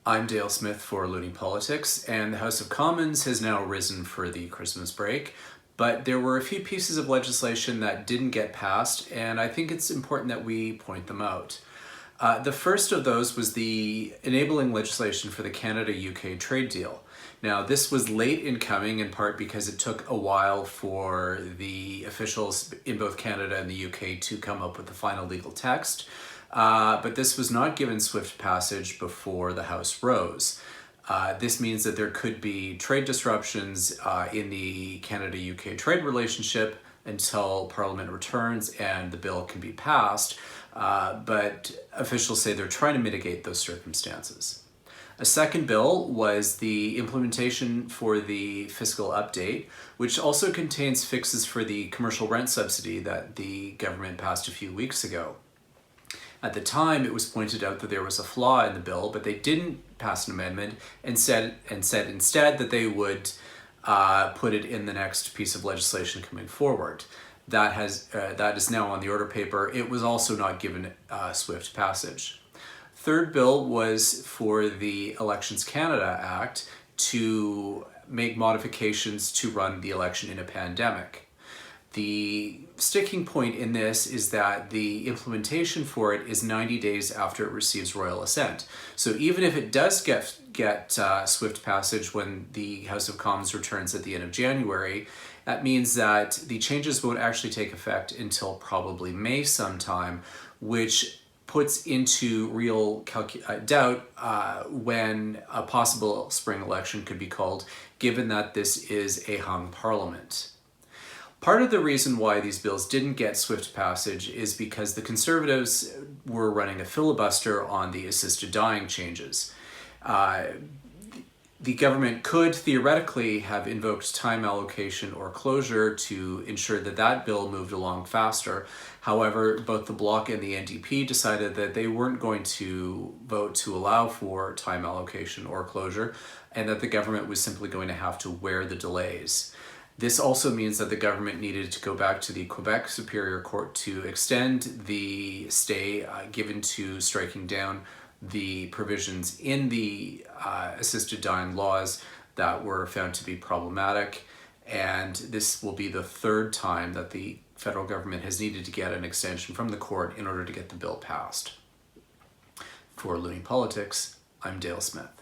I'm Dale Smith for Looting Politics, and the House of Commons has now risen for the Christmas break, but there were a few pieces of legislation that didn't get passed, and I think it's important that we point them out. The first of those was the enabling legislation for the Canada-UK trade deal. Now, this was late in coming, in part because it took a while for the officials in both Canada and the UK to come up with the final legal text. But this was not given swift passage before the House rose. This means that there could be trade disruptions in the Canada-UK trade relationship until Parliament returns and the bill can be passed. But officials say they're trying to mitigate those circumstances. A second bill was the implementation for the fiscal update, which also contains fixes for the commercial rent subsidy that the government passed a few weeks ago. At the time, it was pointed out that there was a flaw in the bill, but they didn't pass an amendment and said instead that they would put it in the next piece of legislation coming forward. That is now on the order paper. It was also not given swift passage. Third bill was for the Elections Canada Act to make modifications to run the election in a pandemic. The sticking point in this is that the implementation for it is 90 days after it receives royal assent. So even if it does get swift passage when the House of Commons returns at the end of January, that means that the changes won't actually take effect until probably May sometime, which puts into real doubt when a possible spring election could be called, given that this is a hung parliament. Part of the reason why these bills didn't get swift passage is because the Conservatives were running a filibuster on the assisted dying changes. The government could theoretically have invoked time allocation or closure to ensure that that bill moved along faster. However, both the Bloc and the NDP decided that they weren't going to vote to allow for time allocation or closure, and that the government was simply going to have to wear the delays. This also means that the government needed to go back to the Quebec Superior Court to extend the stay given to striking down the provisions in the assisted dying laws that were found to be problematic. And this will be the third time that the federal government has needed to get an extension from the court in order to get the bill passed. For Looting Politics, I'm Dale Smith.